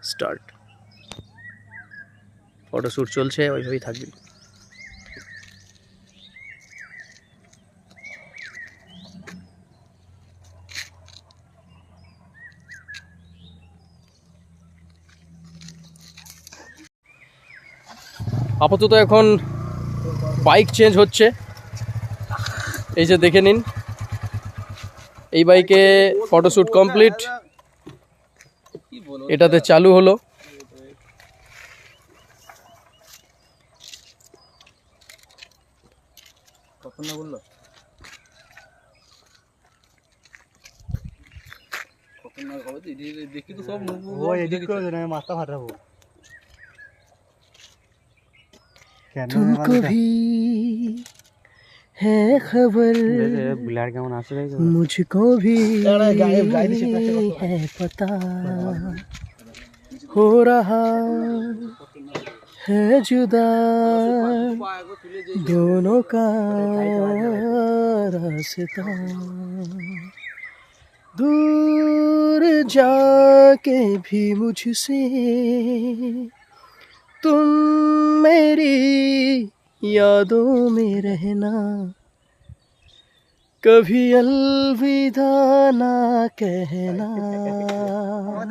Start. Photoshoot চলছে, ওইভাবেই থাকবে। আপাতত এখন বাইক চেঞ্জ হচ্ছে, এই যে দেখে নিন, এই বাইকে ফটোশ্যুট কমপ্লিট, এটাতে চালু হলো। तुमको भी है खबर, मुझको भी है पता, हो रहा है जुदा दोनों का रास्ता, दूर जाके भी मुझसे तुम मेरी यादों में रहना, कभी अलविदा ना कहना।